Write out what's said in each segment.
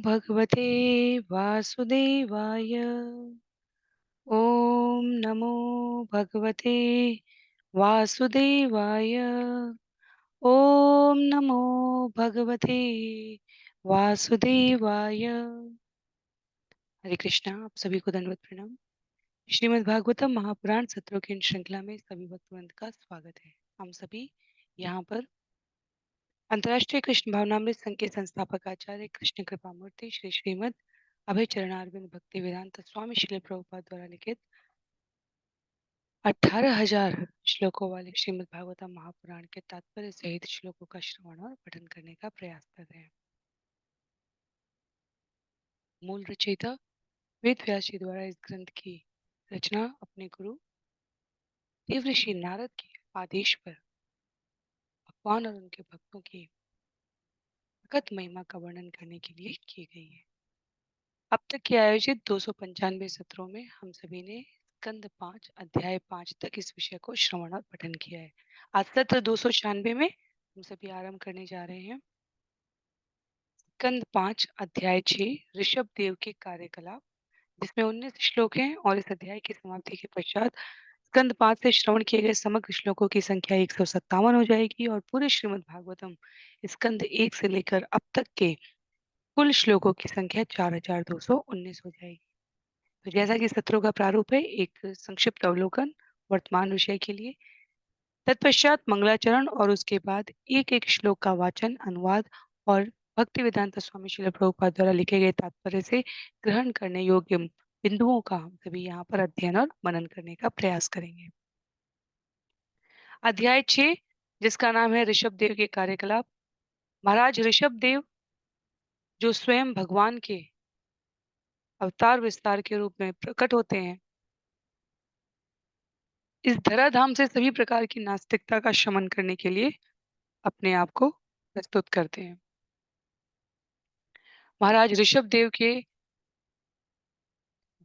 भगवते वासुदेवाय। ॐ नमो भगवते वासुदेवाय। ॐ नमो भगवते वासुदेवाय। हरे कृष्णा। आप सभी को दंडवत प्रणाम। श्रीमद् भागवतम महापुराण सत्रों की इन श्रृंखला में सभी भक्तवृंद का स्वागत है। हम सभी यहाँ पर अंतर्राष्ट्रीय कृष्ण भावनामृत संघ के संस्थापक आचार्य कृष्ण कृपा मूर्ति श्री श्रीमद् अभय चरणारविंद भक्ति वेदांत स्वामी श्रील प्रभुपाद द्वारा लिखित 18,000 श्लोकों वाले श्रीमद् भागवतम महापुराण के तात्पर्य सहित श्लोकों का श्रवण और पठन करने का प्रयास कर रहे हैं। मूल रचयिता वेद व्यास जी द्वारा इस ग्रंथ की रचना अपने गुरु देवऋषि नारद के आदेश पर भगवान और उनके भक्तों की भगत महिमा का वर्णन करने के लिए की गई है। अब तक के आयोजित 295 सत्रों में हम सभी ने स्कंद 5 अध्याय 5 तक इस विषय को श्रवण और पठन किया है। आज सत्र 296 में हम सभी आरंभ करने जा रहे हैं स्कंद 5 अध्याय 6 ऋषभ देव के कार्यकलाप, जिसमें 19 श्लोक हैं और इस अध्याय की समाप्ति के पश्चात स्कंद 5 से श्रवण किए गए समग्र श्लोकों की संख्या 157 हो जाएगी और पूरे श्रीमद् भागवतम स्कंद 1 से लेकर अब तक के कुल श्लोकों की संख्या 4,219 हो जाएगी। तो जैसा कि सत्रों का प्रारूप है, एक संक्षिप्त अवलोकन वर्तमान विषय के लिए, तत्पश्चात मंगलाचरण और उसके बाद एक एक श्लोक का वाचन, अनुवाद और भक्ति वेदांत स्वामी श्रील प्रभुपाद द्वारा लिखे गए तात्पर्य से ग्रहण करने योग्य बिंदुओं का हम सभी यहाँ पर अध्ययन और मनन करने का प्रयास करेंगे। अध्याय 6, जिसका नाम है ऋषभ देव के कार्यकलाप। महाराज ऋषभ देव जो स्वयं भगवान के अवतार विस्तार के रूप में प्रकट होते हैं, इस धराधाम से सभी प्रकार की नास्तिकता का शमन करने के लिए अपने आप को प्रस्तुत करते हैं। महाराज ऋषभ देव के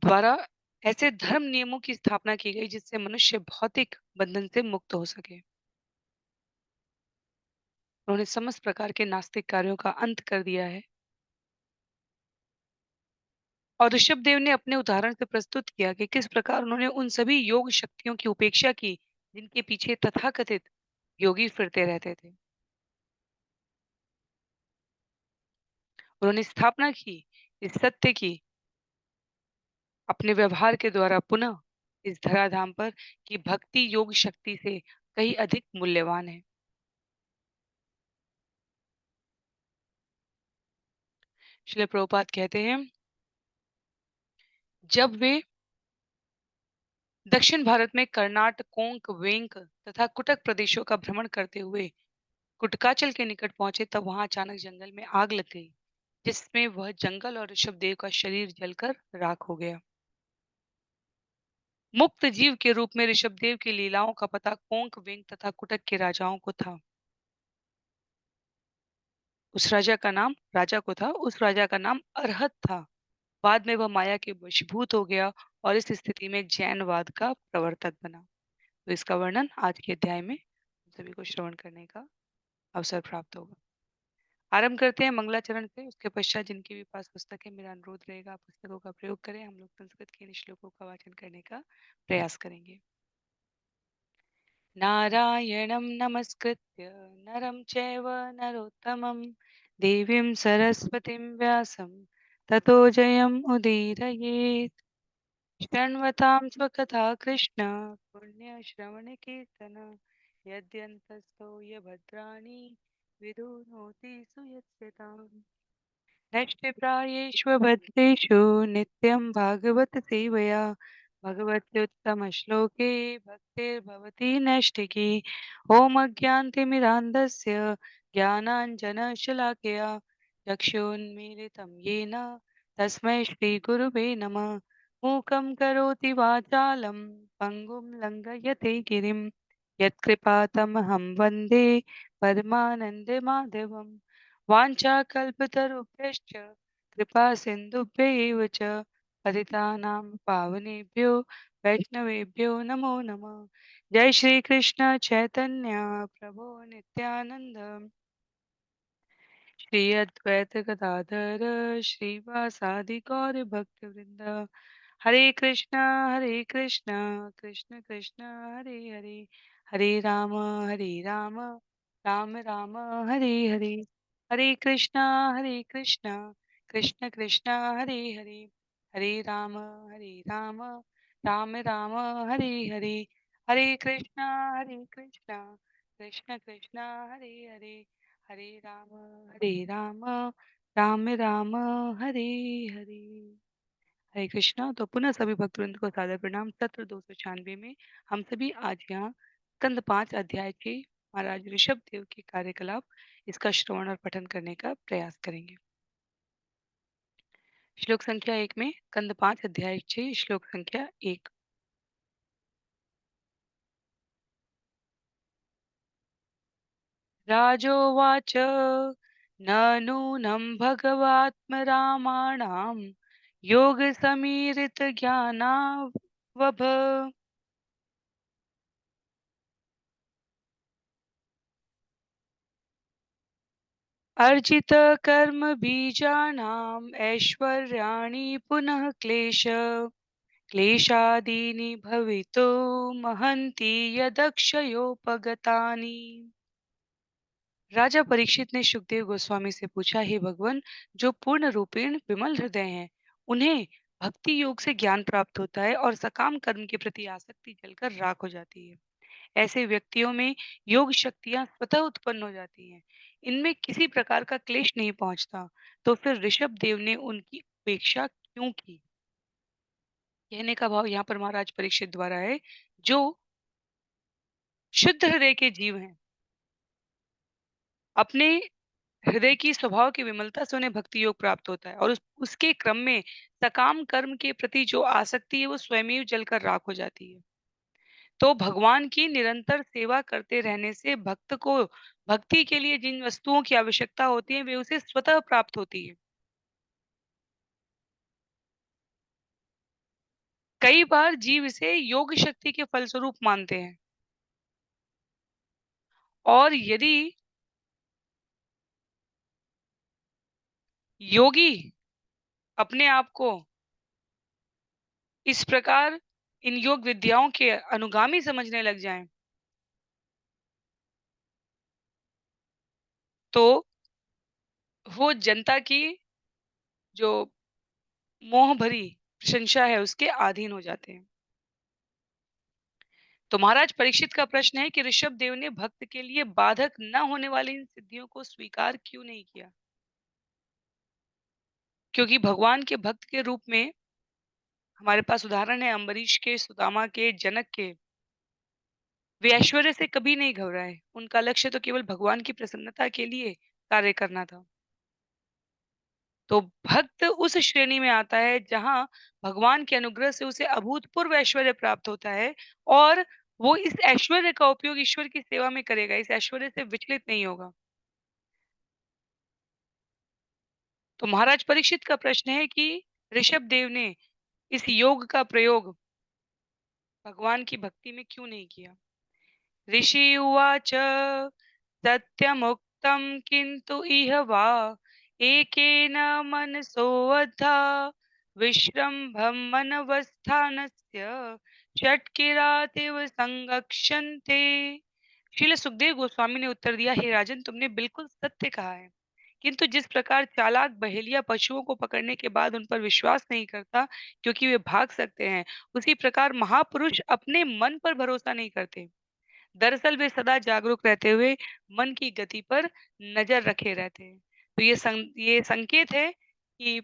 द्वारा ऐसे धर्म नियमों की स्थापना की गई जिससे मनुष्य भौतिक बंधन से मुक्त हो सके। उन्होंने समस्त प्रकार के नास्तिक कार्यों का अंत कर दिया है और ऋषभ देव ने अपने उदाहरण से प्रस्तुत किया कि किस प्रकार उन्होंने उन सभी योग शक्तियों की उपेक्षा की जिनके पीछे तथाकथित योगी फिरते रहते थे। उन्होंने स्थापना की इस सत्य की अपने व्यवहार के द्वारा पुनः इस धराधाम पर कि भक्ति योग शक्ति से कहीं अधिक मूल्यवान है। श्रील प्रभुपाद कहते हैं, जब वे दक्षिण भारत में कर्नाट, कोंक, वेंक तथा कुटक प्रदेशों का भ्रमण करते हुए कुटकाचल के निकट पहुंचे, तब वहां अचानक जंगल में आग लग गई, जिसमें वह जंगल और ऋषभ देव का शरीर जलकर राख हो गया। मुक्त जीव के रूप में ऋषभ देव की लीलाओं का पता कोंक, वेंक तथा कुटक के राजाओं को था। उस राजा का नाम अरहत था। बाद में वह माया के वशीभूत हो गया और इस स्थिति में जैनवाद का प्रवर्तक बना। तो इसका वर्णन आज के अध्याय में सभी को श्रवण करने का अवसर प्राप्त होगा। आरंभ करते हैं मंगलाचरण से। उसके पश्चात जिनके भी पास पुस्तक है, मेरा अनुरोध रहेगा पुस्तकों का प्रयोग करें। हम लोग संस्कृत के इन श्लोकों का वाचन करने का प्रयास करेंगे। नारायणं नमस्कृत्य नरं चैव नरोत्तमं देवीं सरस्वतीं व्यासं ततो जयम् उदीरयेत्। शृण्वतां स्वकथा कृष्ण पुण्यश्रवणकीर्तन यद्यन्तस्थो य भद्राणि विदुनोति सुयस्यताम्। नष्टप्रायेष्वभद्रेषु नित्यं भागवत सेवया भगवत्युत्तमश्लोके भक्तिर्भवति नैष्ठिकी। ॐ अज्ञानतिमिरान्धस्य ज्ञानाञ्जनशलाकया चक्षुन्मीलितं येन तस्मै श्रीगुरुवे नमः। मूकं करोति वाचालं पङ्गुं लङ्घयते गिरिं यत्कृपातमहं वन्दे परमानन्दमाधवम्। वाञ्छाकल्पतरुभ्यश्च कृपा सिन्धुभ्य एव च पतितानां पावनेभ्यो वैष्णवेभ्यो नमो नमः। जय श्री कृष्ण चैतन्य प्रभु नित्यानंद श्री अद्वैत गदाधर श्रीवासादि गौर भक्त वृंद। हरे कृष्णा कृष्ण कृष्ण हरे हरे, हरे राम राम राम हरे हरे, हरे कृष्णा कृष्ण कृष्ण हरे हरे, हरे राम राम राम हरे हरे, हरे कृष्णा कृष्ण कृष्ण हरे हरे, हरे राम राम राम हरे हरे। हरे कृष्णा। तो पुनः सभी भक्तवृंद को सादर प्रणाम। सत्र 296 में हम सभी आज यहाँ स्कंद 5 अध्याय के महाराज ऋषभ देव के कार्यकलाप, इसका श्रवण और पठन करने का प्रयास करेंगे। श्लोक संख्या 1 में स्कंद 5 अध्याय 6 श्लोक संख्या 1। राजोवाच न नूनं भगवात्मरामाणां योगसमीरितज्ञानावभ अर्जितकर्मबीजानाम् ऐश्वर्याणि पुनः क्लेशादीनि भवितुमर्हन्ति यदक्षयोपगतानि। राजा परीक्षित ने सुखदेव गोस्वामी से पूछा, हे भगवान, जो पूर्ण रूपेण विमल हृदय हैं, उन्हें भक्ति योग से ज्ञान प्राप्त होता है और सकाम कर्म के प्रति आसक्ति जलकर राख हो जाती है। ऐसे व्यक्तियों में योग शक्तियां स्वतः उत्पन्न हो जाती हैं। इनमें किसी प्रकार का क्लेश नहीं पहुंचता। तो फिर ऋषभ देव ने उनकी उपेक्षा क्यों की? कहने का भाव यहाँ पर महाराज परीक्षित द्वारा है, जो शुद्ध हृदय के जीव हैं, अपने हृदय की स्वभाव की विमलता से उन्हें भक्ति योग प्राप्त होता है और उसके क्रम में सकाम कर्म के प्रति जो आसक्ति है वो स्वयं जलकर राख हो जाती है। तो भगवान की निरंतर सेवा करते रहने से भक्त को भक्ति के लिए जिन वस्तुओं की आवश्यकता होती है वे उसे स्वतः प्राप्त होती है। कई बार जीव इसे योग शक्ति के फलस्वरूप मानते हैं और यदि योगी अपने आप को इस प्रकार इन योग विद्याओं के अनुगामी समझने लग जाएं, तो वो जनता की जो मोह भरी प्रशंसा है उसके अधीन हो जाते हैं। तो महाराज परीक्षित का प्रश्न है कि ऋषभ देव ने भक्त के लिए बाधक न होने वाली इन सिद्धियों को स्वीकार क्यों नहीं किया? क्योंकि भगवान के भक्त के रूप में हमारे पास उदाहरण है अम्बरीश के, सुदामा के, जनक के। वे ऐश्वर्य से कभी नहीं घबराए। उनका लक्ष्य तो केवल भगवान की प्रसन्नता के लिए कार्य करना था। तो भक्त उस श्रेणी में आता है जहां भगवान के अनुग्रह से उसे अभूतपूर्व ऐश्वर्य प्राप्त होता है और वो इस ऐश्वर्य का उपयोग ईश्वर की सेवा में करेगा, इस ऐश्वर्य से विचलित नहीं होगा। तो महाराज परीक्षित का प्रश्न है कि ऋषभ देव ने इस योग का प्रयोग भगवान की भक्ति में क्यों नहीं किया? ऋषि उवाच सत्यमुक्तं किन्तु इह वा एकेन मनसोऽधा विश्रम्भं मनवस्थानस्य षट्किरातिव संगक्षन्ते। श्रील सुखदेव गोस्वामी ने उत्तर दिया, हे राजन, तुमने बिल्कुल सत्य कहा है, किंतु जिस प्रकार चालाक बहेलिया पशुओं को पकड़ने के बाद उन पर विश्वास नहीं करता क्योंकि वे भाग सकते हैं, उसी प्रकार महापुरुष अपने मन पर भरोसा नहीं करते। दरअसल वे सदा जागरूक रहते हुए मन की गति पर नजर रखे रहते हैं। तो ये संकेत है कि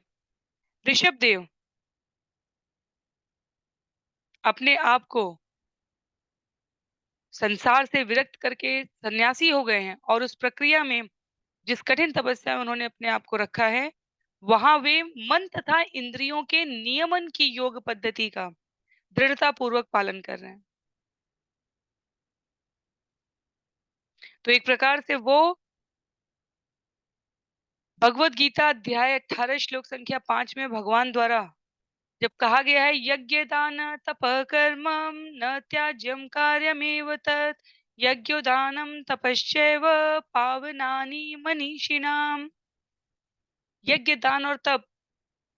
ऋषभ देव अपने आप को संसार से विरक्त करके सन्यासी हो गए हैं और उस प्रक्रिया में जिस कठिन तपस्या में उन्होंने अपने आप को रखा है, वहां वे मन तथा इंद्रियों के नियमन की योग पद्धति का दृढ़ता पूर्वक पालन कर रहे हैं। तो एक प्रकार से वो भगवत गीता अध्याय 18 श्लोक संख्या 5 में भगवान द्वारा जब कहा गया है यज्ञ दान तप कर्म न त्याज्यम कार्यमेव तत् यज्ञोदानम तपश्चैव पावनानि मनीषिणाम। यज्ञ, दान और तप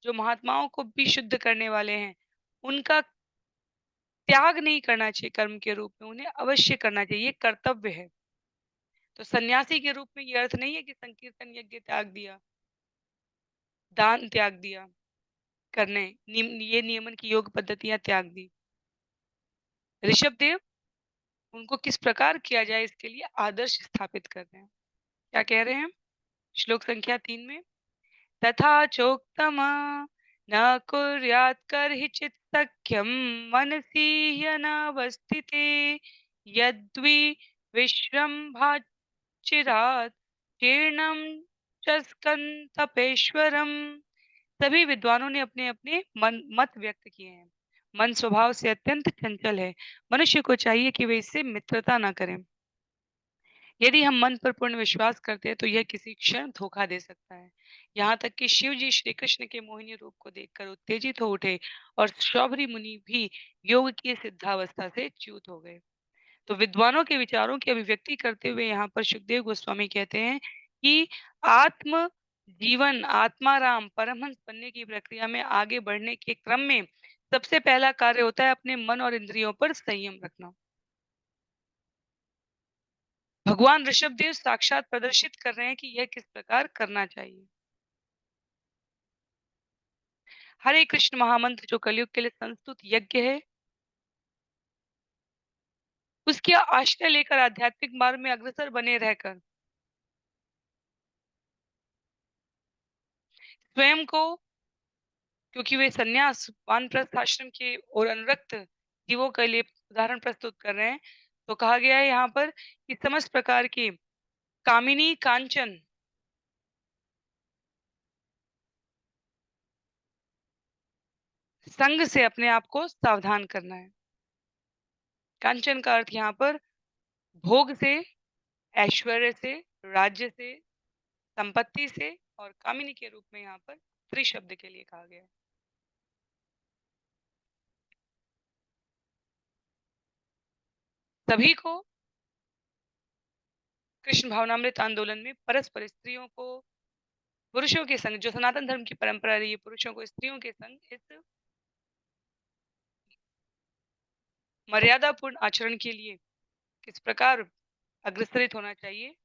जो महात्माओं को भी शुद्ध करने वाले हैं, उनका त्याग नहीं करना चाहिए कर्म के रूप में, उन्हें अवश्य करना चाहिए, ये कर्तव्य है। तो सन्यासी के रूप में ये अर्थ नहीं है कि संकीर्तन यज्ञ त्याग दिया, दान त्याग दिया, करने ये नियमन की योग पद्धतियां त्याग दी। ऋषभदेव उनको किस प्रकार किया जाए इसके लिए आदर्श स्थापित कर रहे हैं। क्या कह रहे हैं? श्लोक संख्या 3 में तथा चोक्तम न कुर्यात् कर्हिचित् सख्यं मनसि ह्यनवस्थिते यद्वि विश्रम्भाचिरात् जीर्णं च स्कंतपेश्वरम। सभी विद्वानों ने अपने अपने मन मत व्यक्त किए हैं। मन स्वभाव से अत्यंत चंचल है। मनुष्य को चाहिए कि वे इससे मित्रता न करें। यदि हम मन पर पूर्ण विश्वास करते हैं तो यह किसी क्षण धोखा दे सकता है। यहाँ तक कि शिव जी श्री कृष्ण के मोहिनी रूप को देखकर उत्तेजित हो उठे और शौभरी मुनि भी योग की सिद्धावस्था से च्युत हो गए। तो विद्वानों के विचारों की अभिव्यक्ति करते हुए यहाँ पर सुखदेव गोस्वामी कहते हैं कि आत्म जीवन आत्माराम परमहंस बनने की प्रक्रिया में आगे बढ़ने के क्रम में सबसे पहला कार्य होता है अपने मन और इंद्रियों पर संयम रखना। भगवान ऋषभदेव साक्षात प्रदर्शित कर रहे हैं कि यह किस प्रकार करना चाहिए। हरे कृष्ण महामंत्र जो कलयुग के लिए संस्तुत यज्ञ है, उसके आश्रय लेकर आध्यात्मिक मार्ग में अग्रसर बने रहकर स्वयं को, क्योंकि वे सन्यास वानप्रस्थ आश्रम के और अनुरक्त जीवों के लिए उदाहरण प्रस्तुत कर रहे हैं, तो कहा गया है यहाँ पर कि समस्त प्रकार की कामिनी कांचन संग से अपने आप को सावधान करना है। कांचन का अर्थ यहाँ पर भोग से, ऐश्वर्य से, राज्य से, संपत्ति से और कामिनी के रूप में यहाँ पर स्त्री शब्द के लिए कहा गया है। सभी को कृष्ण भावनामृत आंदोलन में परस्पर स्त्रियों को पुरुषों के संग, जो सनातन धर्म की परंपरा रही है, पुरुषों को स्त्रियों के संग इस मर्यादापूर्ण आचरण के लिए किस प्रकार अग्रसरित होना चाहिए,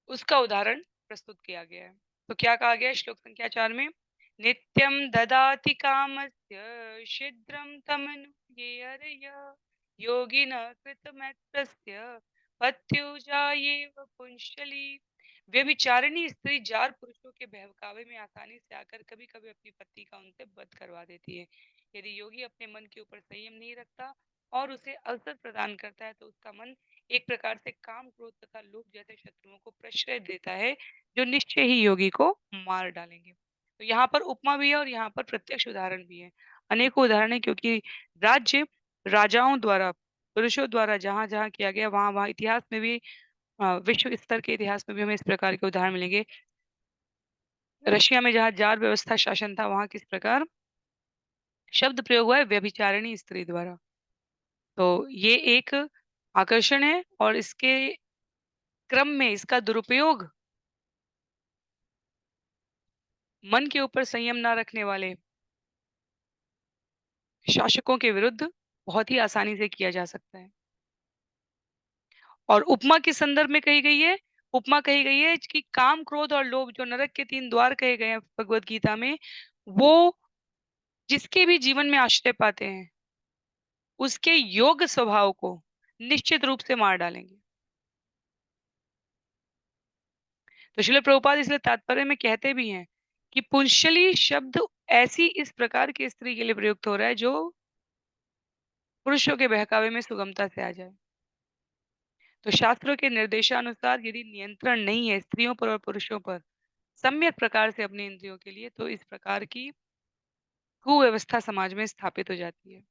उसका उदाहरण प्रस्तुत किया गया है। तो क्या कहा गया है श्लोक संख्या 4 में? नित्यं ददाति कामस्य शीघ्रं तमनुयेर्य योगिनः कृतमैत्रस्य पत्युजायेव पुंशली। व्यभिचारिणी स्त्री जार पुरुषों के बहकावे में आसानी से आकर कभी कभी अपनी पति का उनसे वध करवा देती है। यदि योगी अपने मन के ऊपर संयम नहीं रखता और उसे अवसर प्रदान करता है तो उसका मन एक प्रकार से काम क्रोध तथा लोभ जैसे शत्रुओं को प्रश्रय देता है, जो निश्चय ही योगी को मार डालेंगे। तो यहाँ पर उपमा भी है और यहाँ पर प्रत्यक्ष उदाहरण भी है। अनेकों उदाहरण है, क्योंकि राज्य राजाओं द्वारा, पुरुषों द्वारा जहां जहां किया गया, वहां वहां इतिहास में भी, विश्व स्तर के इतिहास में भी हमें इस प्रकार के उदाहरण मिलेंगे। रशिया में जहाँ जार व्यवस्था शासन था, वहां किस प्रकार शब्द प्रयोग हुआ है व्यभिचारिणी स्त्री द्वारा। तो ये एक आकर्षण है और इसके क्रम में इसका दुरुपयोग मन के ऊपर संयम ना रखने वाले शासकों के विरुद्ध बहुत ही आसानी से किया जा सकता है। और उपमा किस संदर्भ में कही गई है? उपमा कही गई है कि काम क्रोध और लोभ जो नरक के 3 द्वार कहे गए हैं भगवत गीता में, वो जिसके भी जीवन में आश्रय पाते हैं, उसके योग स्वभाव को निश्चित रूप से मार डालेंगे। तो श्रील प्रभुपाद इसलिए तात्पर्य में कहते भी हैं कि पुंशली शब्द ऐसी इस प्रकार की स्त्री के लिए प्रयुक्त हो रहा है जो पुरुषों के बहकावे में सुगमता से आ जाए। तो शास्त्रों के निर्देशानुसार यदि नियंत्रण नहीं है स्त्रियों पर और पुरुषों पर सम्यक प्रकार से अपने इंद्रियों के लिए, तो इस प्रकार की कुव्यवस्था समाज में स्थापित हो जाती है।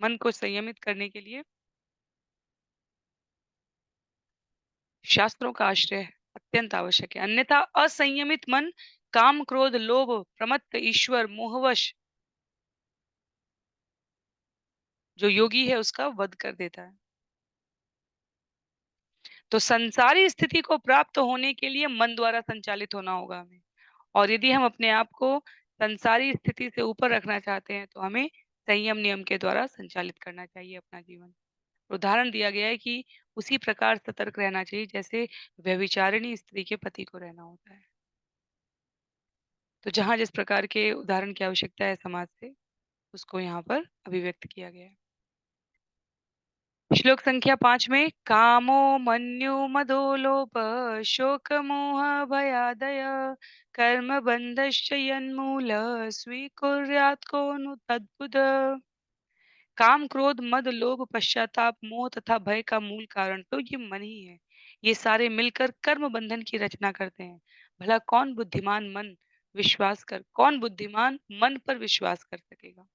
मन को संयमित करने के लिए शास्त्रों का आश्रय अत्यंत आवश्यक है। अन्यथा असंयमित मन काम क्रोध लोभ प्रमत्त ईश्वर मोहवश जो योगी है उसका वध कर देता है। तो संसारी स्थिति को प्राप्त होने के लिए मन द्वारा संचालित होना होगा हमें। और यदि हम अपने आप को संसारी स्थिति से ऊपर रखना चाहते हैं, तो हमें संयम नियम के द्वारा संचालित करना चाहिए अपना जीवन। उदाहरण दिया गया है कि उसी प्रकार सतर्क रहना चाहिए जैसे व्यभिचारिणी स्त्री के पति को रहना होता है। तो जहाँ जिस प्रकार के उदाहरण की आवश्यकता है समाज से, उसको यहाँ पर अभिव्यक्त किया गया है। श्लोक संख्या 5 में कामो मन्यो मदो लोभ शोक मोह भयादय कर्म बंधश्च यन्मूल स्वीकुर्यात् को नु तद्बुध। काम क्रोध मद लोभ पश्चाताप मोह तथा भय का मूल कारण तो ये मन ही है। ये सारे मिलकर कर्म बंधन की रचना करते हैं। भला कौन बुद्धिमान कौन बुद्धिमान मन पर विश्वास कर सकेगा।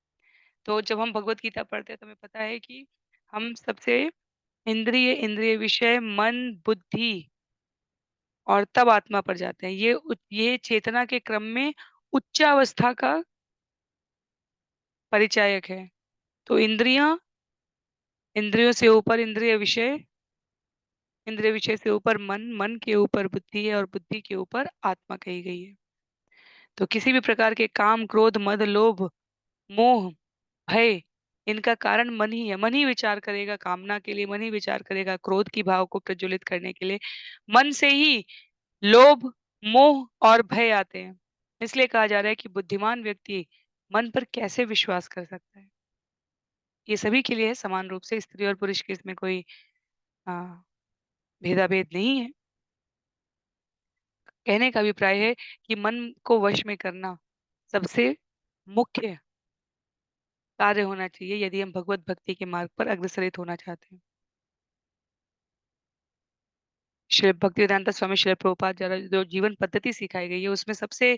तो जब हम भगवत गीता पढ़ते हैं तो हमें पता है कि हम सबसे इंद्रिय विषय मन बुद्धि और तब आत्मा पर जाते हैं। ये चेतना के क्रम में उच्चावस्था का परिचायक है। तो इंद्रियों से ऊपर इंद्रिय विषय से ऊपर मन, मन के ऊपर बुद्धि है और बुद्धि के ऊपर आत्मा कही गई है। तो किसी भी प्रकार के काम, क्रोध, मद, लोभ, मोह, भय इनका कारण मन ही है। मन ही विचार करेगा कामना के लिए, मन ही विचार करेगा क्रोध की भाव को प्रज्वलित करने के लिए। मन से ही लोभ, मोह और भय आते हैं। इसलिए कहा जा रहा है कि बुद्धिमान व्यक्ति मन पर कैसे विश्वास कर सकता है। ये सभी के लिए है समान रूप से, स्त्री और पुरुष के इसमें कोई हाँ, भेदाभेद नहीं है। कहने का अभिप्राय है कि मन को वश में करना सबसे मुख्य कार्य होना चाहिए यदि हम भगवत भक्ति के मार्ग पर अग्रसरित होना चाहते हैं। श्री भक्तिवेदांता स्वामी श्री प्रभुपाद द्वारा जो जीवन पद्धति सिखाई गई है उसमें सबसे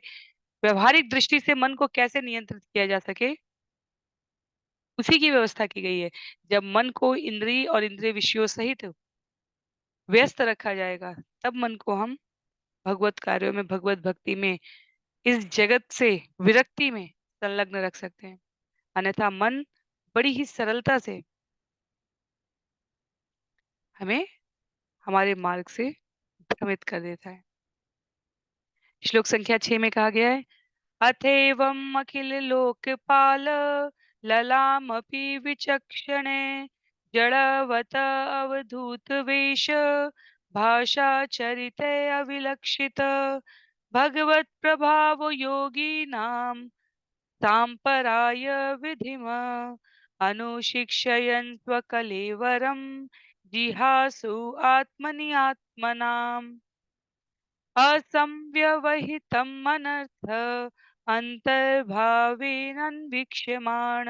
व्यवहारिक दृष्टि से मन को कैसे नियंत्रित किया जा सके उसी की व्यवस्था की गई है। जब मन को इंद्रिय और इंद्रिय विषयों सहित व्यस्त रखा जाएगा, तब मन को हम भगवत कार्यों में, भगवत भक्ति में, इस जगत से विरक्ति में संलग्न रख सकते हैं। अन्यथा मन बड़ी ही सरलता से हमें हमारे मार्ग से भ्रमित कर देता है। श्लोक संख्या 6 में कहा गया है अथैवम् अखिल लोकपाल ललामपि विचक्षणे जड़वत अवधूत वेश भाषा चरिते अविलक्षित भगवत प्रभाव योगिनां सांपराय विधिम अनुशिक्षयन् स्वकलेवरं जिहासु आत्मनि आत्मनाम् असंव्यवहितं मनर्थ अन्तर्भावेनन्वीक्ष्यमाण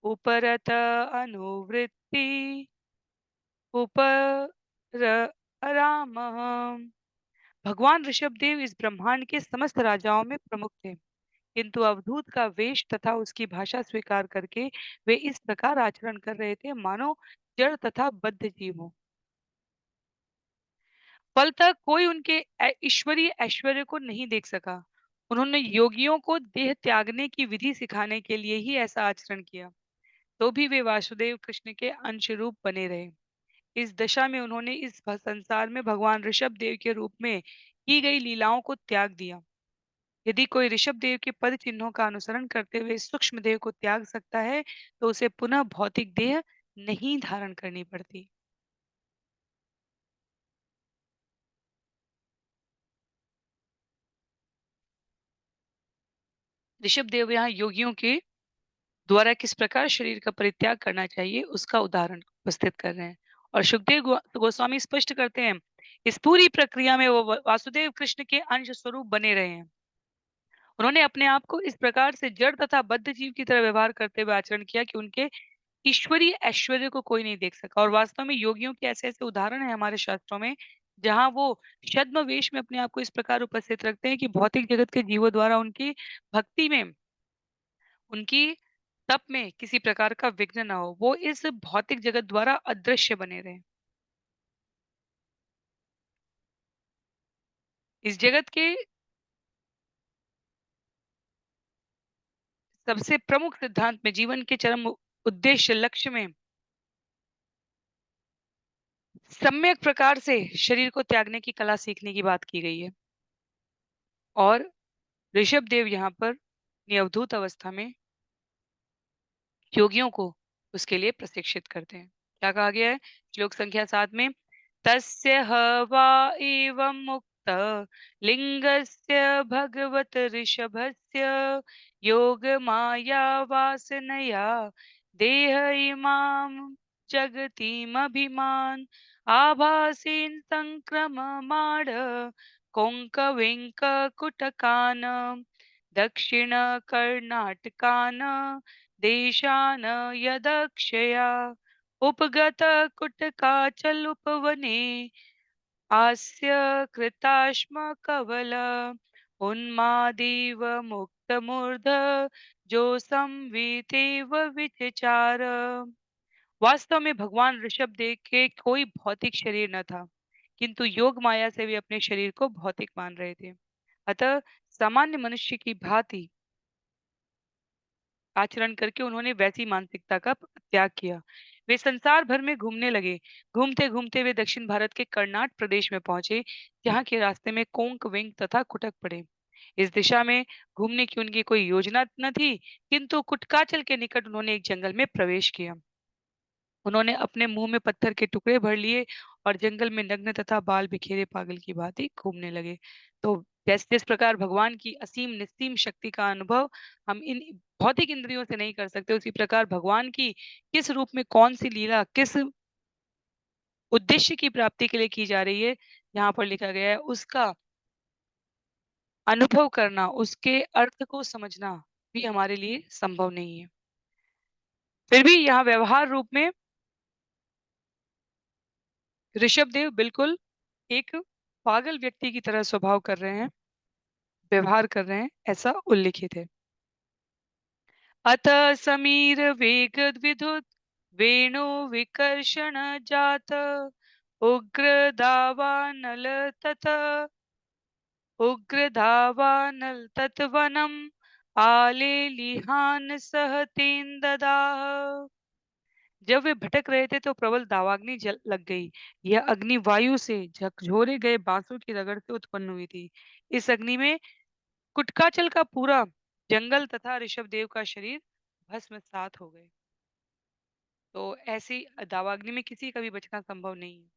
उपरत अनुवृत्ति उपरामः। भगवान ऋषभदेव इस ब्रह्मांड के समस्त राजाओं में प्रमुख थे, किंतु अवधूत का वेश तथा उसकी भाषा स्वीकार करके वे इस प्रकार आचरण कर रहे थे मानो जड़ तथा बद्ध जीव हो। फलतः कोई उनके ईश्वरीय ऐश्वर्य को नहीं देख सका। उन्होंने योगियों को देह त्यागने की विधि सिखाने के लिए ही ऐसा आचरण किया, तो भी वे वासुदेव कृष्ण के अंश रूप बने रहे। इस दशा में उन्होंने इस संसार में भगवान ऋषभ देव के रूप में की गई लीलाओं को त्याग दिया। यदि कोई ऋषभ देव के पद चिन्हों का अनुसरण करते हुए सूक्ष्म देह को त्याग सकता है, तो उसे पुनः भौतिक देह नहीं धारण करनी पड़ती। ऋषभ देव यहाँ योगियों के द्वारा किस प्रकार शरीर का परित्याग करना चाहिए उसका उदाहरण उपस्थित कर रहे हैं। और सुखदेव गोस्वामी स्पष्ट करते हैं इस पूरी प्रक्रिया में वो वासुदेव कृष्ण के अंश स्वरूप बने रहे हैं। उन्होंने अपने आप को इस प्रकार से जड़ तथा बद्ध जीव की तरह व्यवहार करते हुए आचरण किया कि उनके ईश्वरीय ऐश्वर्य को कोई नहीं देख सका। और वास्तव में योगियों के ऐसे ऐसे उदाहरण है हमारे शास्त्रों में जहाँ वो छद्म वेश में अपने आप को इस प्रकार उपस्थित रखते हैं कि भौतिक जगत के जीवों द्वारा उनकी भक्ति में, उनकी तप में किसी प्रकार का विघ्न ना हो, वो इस भौतिक जगत द्वारा अदृश्य बने रहें। इस जगत के सबसे प्रमुख सिद्धांत में, जीवन के चरम उद्देश्य लक्ष्य में सम्यक प्रकार से शरीर को त्यागने की कला सीखने की बात की गई है और ऋषभ देव यहाँ पर अपनी अवधूत अवस्था में योगियों को उसके लिए प्रशिक्षित करते हैं। क्या कहा गया है? श्लोक संख्या 7 में तस्य हवा एवं मुक्त लिंगस्य भगवत ऋषभस्य योग माया वासनया देह इमाम जगतीमभिमान आभासीन संक्रममाण कोंक विंक कुटकान दक्षिण कर्णाटकान देशान यदक्षया उपगतकुटकाचलोपवने आस्य कृताश्म कवल उन्मादीव मुक्तमूर्ध जो संवीतेव विचचार। वास्तव में भगवान ऋषभ देव के कोई भौतिक शरीर न था, किंतु योग माया से वे अपने शरीर को भौतिक मान रहे थे। अतः सामान्य मनुष्य की भांति आचरण करके उन्होंने वैसी मानसिकता का त्याग किया। वे संसार भर में घूमने लगे। घूमते-घूमते वे दक्षिण भारत के कर्नाट प्रदेश में पहुंचे, जहाँ के रास्ते में कोंक, विंक तथा कुटक पड़े। इस दिशा में घूमने की उनकी कोई योजना न थी, किंतु कुटकाचल के निकट उन्होंने एक जंगल में प्रवेश किया। उन्होंने अपने मुंह में पत्थर के टुकड़े भर लिए और जंगल में नग्न तथा बाल बिखेरे पागल की भांति घूमने लगे। तो जिस जिस प्रकार भगवान की असीम निस्सीम शक्ति का अनुभव हम इन भौतिक इंद्रियों से नहीं कर सकते, उसी प्रकार भगवान की किस रूप में कौन सी लीला किस उद्देश्य की प्राप्ति के लिए की जा रही है, यहाँ पर लिखा गया है उसका अनुभव करना, उसके अर्थ को समझना भी हमारे लिए संभव नहीं है। फिर भी यहाँ व्यवहार रूप में ऋषभदेव बिल्कुल एक पागल व्यक्ति की तरह स्वभाव कर रहे हैं, व्यवहार कर रहे हैं, ऐसा उल्लिखित है। अतः समीर वेग विद्युत वेणु विकर्षण जात उग्र दावानल तत उग्र धावानल तत्वनम आले लिहान सह तेन ददाह। जब वे भटक रहे थे तो प्रबल दावाग्नि जल लग गई। यह अग्नि वायु से झकझोरे गए बांसों की रगड़ से उत्पन्न हुई थी। इस अग्नि में कुटकाचल का पूरा जंगल तथा ऋषभदेव का शरीर भस्मसात हो गए। तो ऐसी दावाग्नि में किसी का भी बचना संभव नहीं है।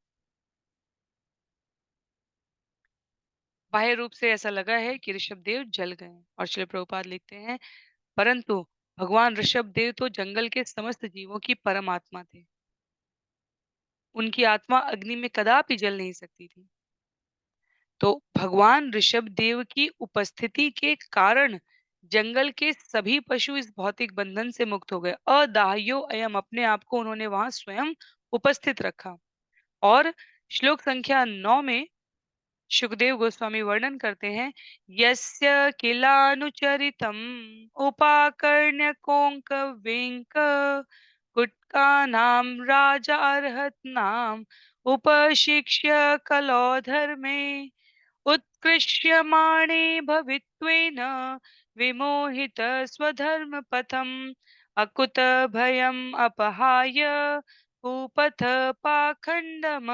बाह्य रूप से ऐसा लगा है कि ऋषभदेव जल गए और श्रील प्रभुपाद लिखते हैं परंतु भगवान ऋषभदेव तो जंगल के समस्त जीवों की परम आत्मा थे। उनकी आत्मा अग्नि में कदापि जल नहीं सकती थी। तो भगवान ऋषभदेव की उपस्थिति के कारण जंगल के सभी पशु इस भौतिक बंधन से मुक्त हो गए। अदाह्यो अयम अपने आप को उन्होंने वहां स्वयं उपस्थित रखा। और श्लोक संख्या 9 में सुखदेव गोस्वामी वर्णन करते हैं यस्य किलानुचरितम उपाकर्ण्य कोंक विंक कुटकानाम राजा अर्हत नाम उपशिक्ष्य कलौधर में उत्कृष्यमाणे भवित्वेन विमोहित स्वधर्म पथम अकुत भयम अपहाय कुपथ पाखंडम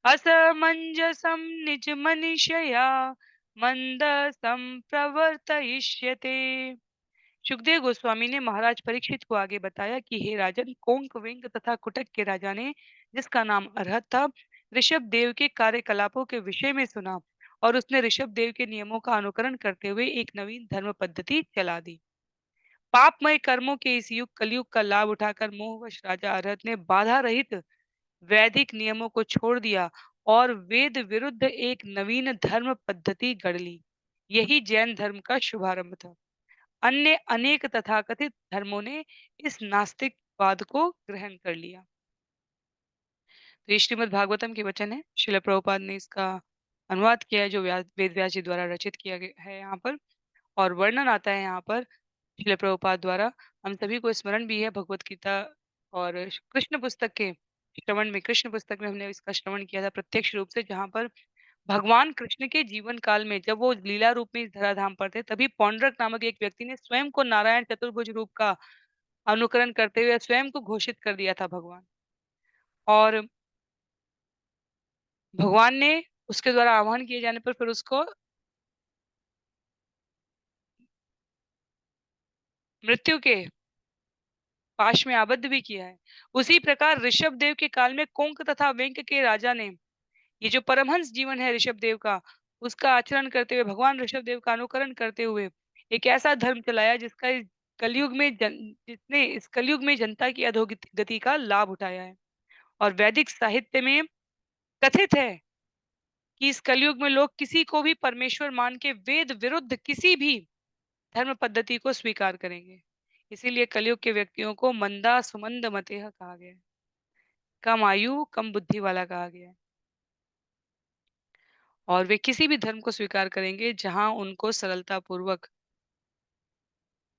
असमंजसं निजमनिषया मंदसं प्रवर्तयिष्यते। सुखदेव गोस्वामी ने महाराज परीक्षित को आगे बताया कि हे राजन कोंक विंक तथा कुटक के राजा ने जिसका नाम अरहत था ऋषभ देव के कार्यकलापों के विषय में सुना और उसने ऋषभ देव के नियमों का अनुकरण करते हुए एक नवीन धर्म पद्धति चला दी। पापमय कर्मों के इस युग कलयुग का लाभ उठाकर मोहवश राजा अरहत ने बाधा रहित वैदिक नियमों को छोड़ दिया और वेद विरुद्ध एक नवीन धर्म पद्धति गढ़ ली। यही जैन धर्म का शुभारंभ था। अन्य अनेक तथाकथित धर्मों ने इस नास्तिकवाद को ग्रहण कर लिया। तो ये श्रीमद् भागवतम के वचन है। श्रील प्रभुपाद ने इसका अनुवाद किया है जो वेद व्यास जी द्वारा रचित किया गया है यहाँ पर और वर्णन आता है यहाँ पर श्रील प्रभुपाद द्वारा। हम सभी को स्मरण भी है भगवत गीता और कृष्ण पुस्तक के श्रवण में कृष्ण पुस्तक में हमने इसका श्रवण किया था प्रत्यक्ष रूप से जहाँ पर भगवान कृष्ण के जीवन काल में जब वो लीला रूप में इस धराधाम पर थे तभी पौंड्रक नामक एक व्यक्ति ने स्वयं को नारायण चतुर्भुज रूप का अनुकरण करते हुए स्वयं को घोषित कर दिया था भगवान। और भगवान ने उसके द्वारा आह्वान किए जाने पर फिर उसको मृत्यु के पाश में आबद्ध भी किया है। उसी प्रकार ऋषभ देव के काल में कोंक तथा वेंक के राजा ने ये जो परमहंस जीवन है ऋषभ देव का, उसका आचरण करते हुए, भगवान ऋषभ देव का अनुकरण करते हुए एक ऐसा धर्म चलाया जिसका इस कलयुग में जिसने इस कलयुग में जनता की अधोगति गति का लाभ उठाया है। और वैदिक साहित्य में कथित है कि इस कलयुग में लोग किसी को भी परमेश्वर मान के वेद विरुद्ध किसी भी धर्म पद्धति को स्वीकार करेंगे। इसीलिए कलयुग के व्यक्तियों को मंदा सुमंद मतेह कहा गया है, कम आयु कम बुद्धि वाला कहा गया है। और वे किसी भी धर्म को स्वीकार करेंगे जहां उनको सरलता पूर्वक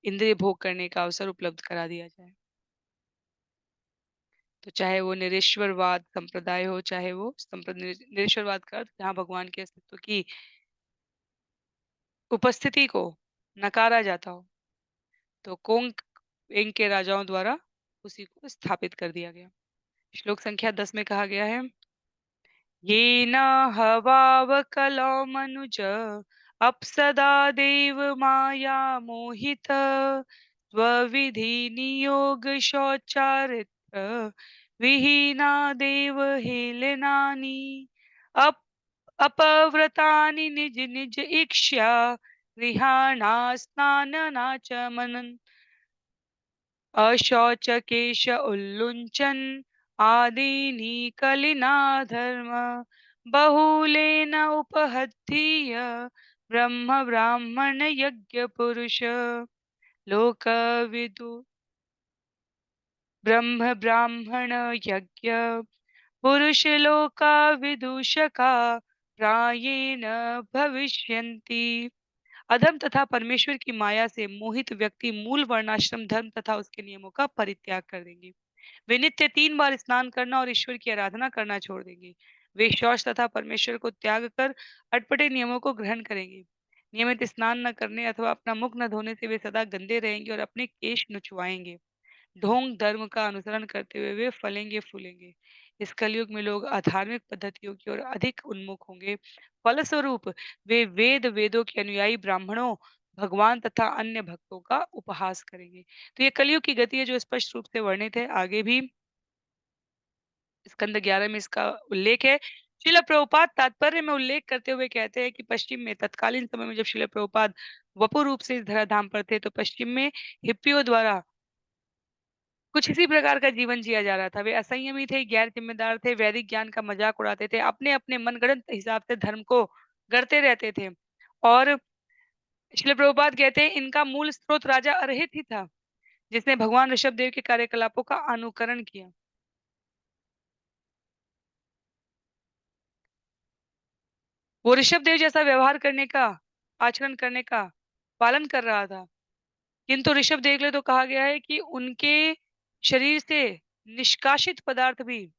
इंद्रिय भोग करने का अवसर उपलब्ध करा दिया जाए। तो चाहे वो निरीश्वरवाद संप्रदाय हो, चाहे वो निरीश्वरवाद का अर्थ जहाँ भगवान के अस्तित्व की उपस्थिति को नकारा जाता हो, तो कोंग इंग के राजाओं द्वारा उसी को स्थापित कर दिया गया। श्लोक संख्या 10 में कहा गया है, येन हवावकलो मनुज अप्सदा देव माया मोहित स्वविधि नियोग शौचारित्र विहीना देव हेलनानि अप अपव्रतानि निज निज इक्ष्या गृहाणा स्नानना च मनन् अशौचकेश उल्लुञ्चन् आदीनि कलिना धर्म बहुलेन उपहत्य ब्रह्म ब्राह्मण यज्ञ पुरुष लोकविदु ब्रह्म ब्राह्मण यज्ञ पुरुष लोका विदूषका प्रायेण भविष्यन्ति। अधम तथा परमेश्वर की माया से मोहित व्यक्ति मूल वर्णाश्रम धर्म तथा उसके नियमों का परित्याग कर देंगे। वे नित्य 3 बार स्नान करना और ईश्वर की आराधना करना छोड़ देंगे। वे शौच तथा परमेश्वर को त्याग कर अटपटे नियमों को ग्रहण करेंगे। नियमित स्नान न करने अथवा अपना मुख न धोने से वे सदा गंदे रहेंगे और अपने केश नुचवाएंगे। ढोंग धर्म का अनुसरण करते हुए वे फलेंगे फूलेंगे। इस कलयुग में लोग अधार्मिक पद्धतियों की ओर अधिक उन्मुख होंगे। फलस्वरूप वे वेदों के अनुयायी ब्राह्मणों, भगवान तथा अन्य भक्तों का उपहास करेंगे। तो ये कलयुग की गति है जो स्पष्ट रूप से वर्णित है। आगे भी स्कंद 11 में इसका उल्लेख है। श्रील प्रभुपाद तात्पर्य में उल्लेख करते हुए कहते हैं कि पश्चिम में तत्कालीन समय में जब श्रील प्रभुपाद वपु रूप से इस धराधाम पर थे, तो पश्चिम में हिप्पियों द्वारा कुछ इसी प्रकार का जीवन जिया जा रहा था। वे असंयमी थे, गैर जिम्मेदार थे, वैदिक ज्ञान का मजाक उड़ाते थे, अपने-अपने मनगढ़ंत हिसाब से धर्म को गढ़ते रहते थे। और श्रील प्रभुपाद कहते हैं इनका मूल स्रोत राजा अरहित ही था, जिसने भगवान ऋषभ देव के कार्यकलापों का अनुकरण किया। वो ऋषभ देव जैसा व्यवहार करने का, आचरण करने का पालन कर रहा था। किंतु ऋषभ देव के लिए तो कहा गया है कि उनके शरीर से निष्कासित पदार्थ भी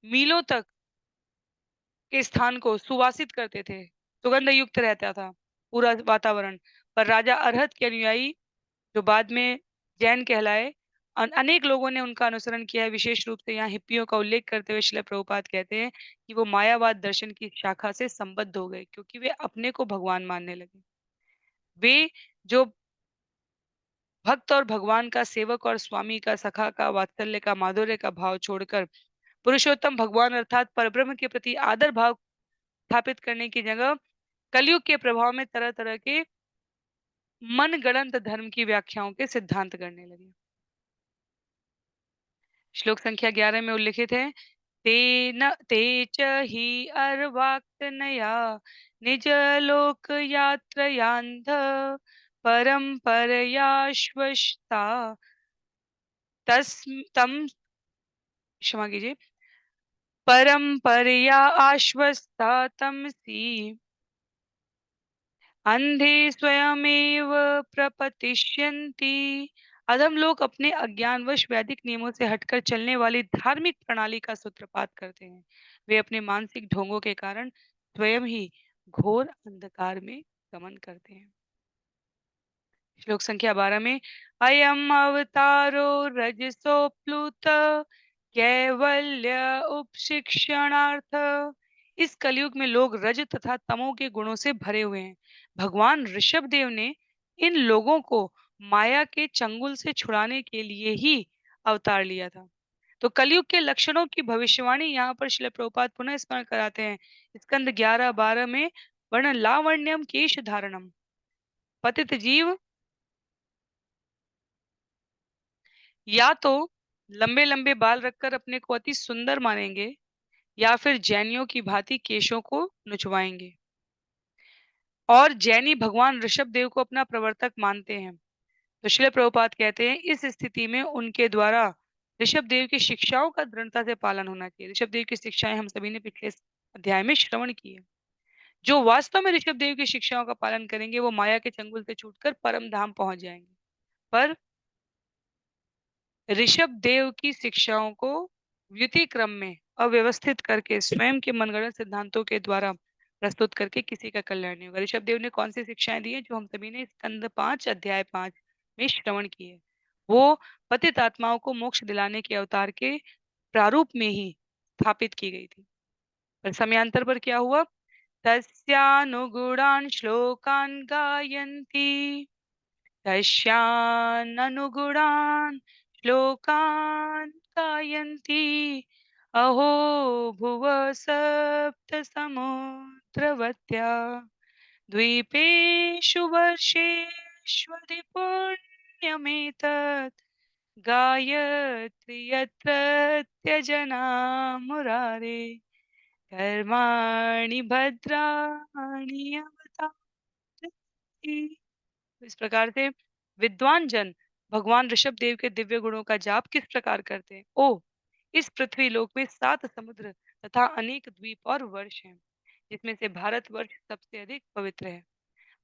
मीलों तक के स्थान को सुवासित करते थे, सुगंध युक्त रहता था पूरा वातावरण। पर राजा अरहत के अनुयायी जो बाद में जैन कहलाए, अनेक लोगों ने उनका अनुसरण किया है। विशेष रूप से यहाँ हिप्पियों का उल्लेख करते हुए श्रील प्रभुपाद कहते हैं कि वो मायावाद दर्शन की शाखा से संबद्ध हो गए, क्योंकि वे अपने को भगवान मानने लगे। वे जो भक्त और भगवान का सेवक और स्वामी का सखा का वात्सल्य का माधुर्य का भाव छोड़कर पुरुषोत्तम भगवान अर्थात परब्रह्म के प्रति आदर भाव स्थापित करने की जगह कलयुग के प्रभाव में तरह तरह के मनगढ़ंत धर्म की व्याख्याओं के सिद्धांत करने लगे। श्लोक संख्या 11 में उल्लिखित है, तेन ते च हि अर्वाक्तनया निज लोक यात्रयान्ध परम्परयाश्वस्ता तम क्षमा कीजिए, परम्परया आश्वस्ता तमसि अंधे स्वयमेव प्रपतिष्यन्ति। अधम लोग अपने अज्ञानवश वैदिक नियमों से हटकर चलने वाली धार्मिक प्रणाली का सूत्रपात करते हैं। वे अपने मानसिक ढोंगों के कारण स्वयं ही घोर अंधकार में गमन करते हैं। श्लोक संख्या 12 में, अयम अवतारो रजसो प्लुत कैवल्य उपशिक्षणार्थ इस कलयुग में लोग रज तथा तमो के गुणों से भरे हुए हैं। भगवान ऋषभ देव ने इन लोगों को माया के चंगुल से छुड़ाने के लिए ही अवतार लिया था। तो कलयुग के लक्षणों की भविष्यवाणी यहाँ पर श्रील प्रभुपाद पुनः स्मरण कराते हैं। स्कंद 11-12 में वर्ण लावण्यम केश धारणम, पतित जीव या तो लंबे लंबे बाल रखकर अपने को अति सुंदर मानेंगे या फिर जैनियों की भांति केशों को नुचवाएंगे। और जैनी भगवान ऋषभ देव को अपना प्रवर्तक मानते हैं। तो श्रील प्रभुपाद कहते हैं इस स्थिति में उनके द्वारा ऋषभ देव की शिक्षाओं का दृढ़ता से पालन होना चाहिए। ऋषभ देव की शिक्षाएं हम सभी ने पिछले अध्याय में श्रवण की है। जो वास्तव में ऋषभ देव की शिक्षाओं का पालन करेंगे वो माया के चंगुल से छूटकर परम धाम पहुंच जाएंगे। पर ऋषभ देव की शिक्षाओं को व्युति क्रम में अव्यवस्थित करके स्वयं के मनगढ़ंत सिद्धांतों के द्वारा प्रस्तुत करके किसी का कल्याण नहीं होगा। ऋषभ देव ने कौन सी शिक्षाएं दी है जो हम सभी ने स्कंद 5 अध्याय 5 में श्रवण की है। वो पतित आत्माओं को मोक्ष दिलाने के अवतार के प्रारूप में ही स्थापित की गई थी। पर समयांतर पर क्या हुआ? तस्यानुगुणान् श्लोकान् गायन्ति, तस्याननुगुणान् श्लोकान् गायन्ति, अहो भुवः सप्तसमुद्रवत्या द्वीपेषु वर्षेष्वधिपुण्यमेतत् गायत्री यत्र त्यजना मुरारे कर्माणि भद्राणि अवतारति। इस प्रकार से विद्वान जन भगवान ऋषभ देव के दिव्य गुणों का जाप किस प्रकार करते हैं? ओ, इस पृथ्वी लोक में 7 समुद्र तथा अनेक द्वीप और वर्ष हैं, जिसमें से भारतवर्ष सबसे अधिक पवित्र है।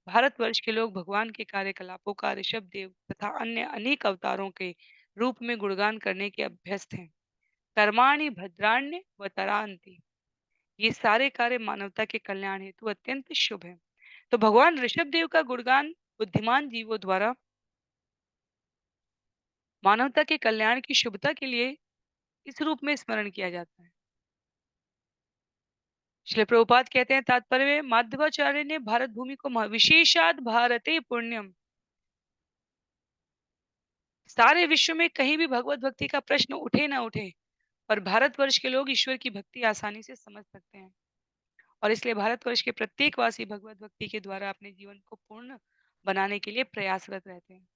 भारतवर्ष के लोग भगवान के कार्यकलापों का ऋषभ देव तथा अन्य अनेक अवतारों के रूप में गुणगान करने के अभ्यस्त हैं। कर्माणि भद्राण्य व तरांति, ये सारे कार्य मानवता के कल्याण हेतु अत्यंत शुभ है। तो भगवान ऋषभ देव का गुणगान बुद्धिमान जीवों द्वारा मानवता के कल्याण की शुभता के लिए इस रूप में स्मरण किया जाता है। श्रील प्रभुपाद कहते हैं तात्पर्य में माधवाचार्य ने भारत भूमि को विशेषाद भारते पुण्यम, सारे विश्व में कहीं भी भगवत भक्ति का प्रश्न उठे ना उठे और भारतवर्ष के लोग ईश्वर की भक्ति आसानी से समझ सकते हैं। और इसलिए भारतवर्ष के प्रत्येक वासी भगवत भक्ति के द्वारा अपने जीवन को पूर्ण बनाने के लिए प्रयासरत रहते हैं।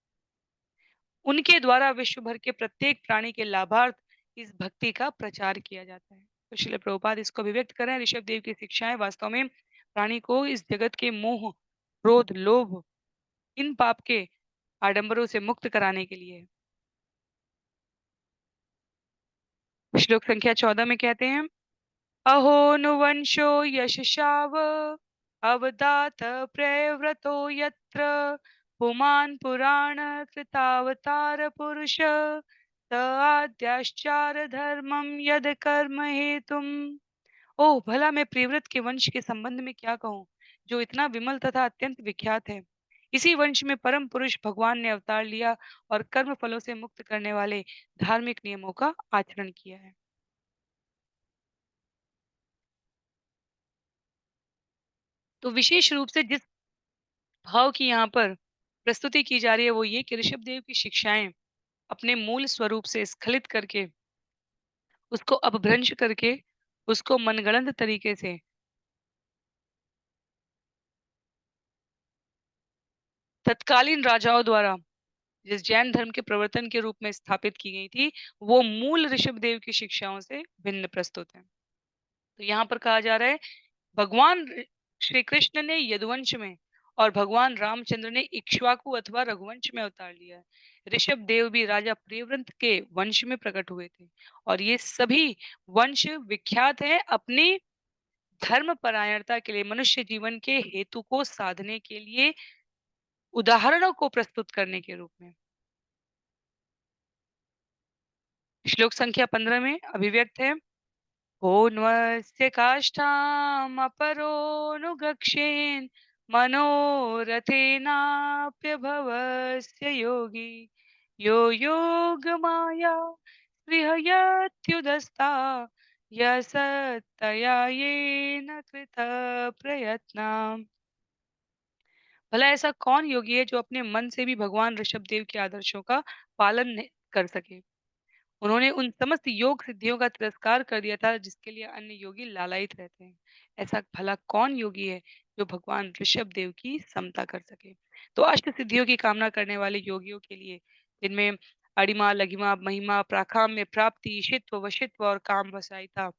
उनके द्वारा विश्व भर के प्रत्येक प्राणी के लाभार्थ इस भक्ति का प्रचार किया जाता है। तो श्रील प्रभुपाद इसको अभिव्यक्त कर रहे हैं। ऋषभ देव की शिक्षाएं वास्तव में प्राणी को इस जगत के मोह, क्रोध, लोभ, इन पाप के आडंबरों से मुक्त कराने के लिए है। श्लोक संख्या 14 में कहते हैं अहो नुवंशो यशशाव अवदात प्रव्रतो यत्र पुमान् पुराण कृतावतार पुरुष स आद्याश्चार धर्मम यद कर्म हेतुम। ओह भला मैं प्रियव्रत के वंश के संबंध में क्या कहूँ जो इतना विमल तथा अत्यंत विख्यात है। इसी वंश में परम पुरुष भगवान ने अवतार लिया और कर्म फलों से मुक्त करने वाले धार्मिक नियमों का आचरण किया है। तो विशेष रूप से जिस भाव की यहाँ पर प्रस्तुति की जा रही है वो ये कि ऋषभ देव की शिक्षाएं अपने मूल स्वरूप से स्खलित करके, उसको अपभ्रंश करके, उसको मनगढ़ंत तरीके से तत्कालीन राजाओं द्वारा जिस जैन धर्म के प्रवर्तन के रूप में स्थापित की गई थी, वो मूल ऋषभ देव की शिक्षाओं से भिन्न प्रस्तुत है। तो यहाँ पर कहा जा रहा है भगवान श्री कृष्ण ने यदुवंश में और भगवान रामचंद्र ने इक्ष्वाकु अथवा रघुवंश में अवतार लिया है। ऋषभ देव भी राजा प्रियव्रत के वंश में प्रकट हुए थे और ये सभी वंश विख्यात हैं अपनी धर्म परायणता के लिए, मनुष्य जीवन के हेतु को साधने के लिए उदाहरणों को प्रस्तुत करने के रूप में। श्लोक संख्या 15 में अभिव्यक्त है होन्वस्य काष्ठामपरोऽनुगक्षेन् मनोरथेनाप्यभवस्य योगी यो योगमाया स्पृहयत्युदस्ता यसत्तया येन कृतः प्रयत्नः। भला ऐसा कौन योगी है जो अपने मन से भी भगवान ऋषभदेव के आदर्शों का पालन नहीं कर सके। उन्होंने उन समस्त योग सिद्धियों का तिरस्कार कर दिया था जिसके लिए अन्य योगी लालायित रहते हैं। ऐसा भला कौन योगी है जो भगवान ऋषभदेव की समता कर सके। तो अष्ट सिद्धियों की कामना करने वाले योगियों के लिए, जिनमें अणिमा, लघिमा, महिमा, प्राकाम्य, प्राप्ति, ईशित्व, वशित्व और काम वसायिता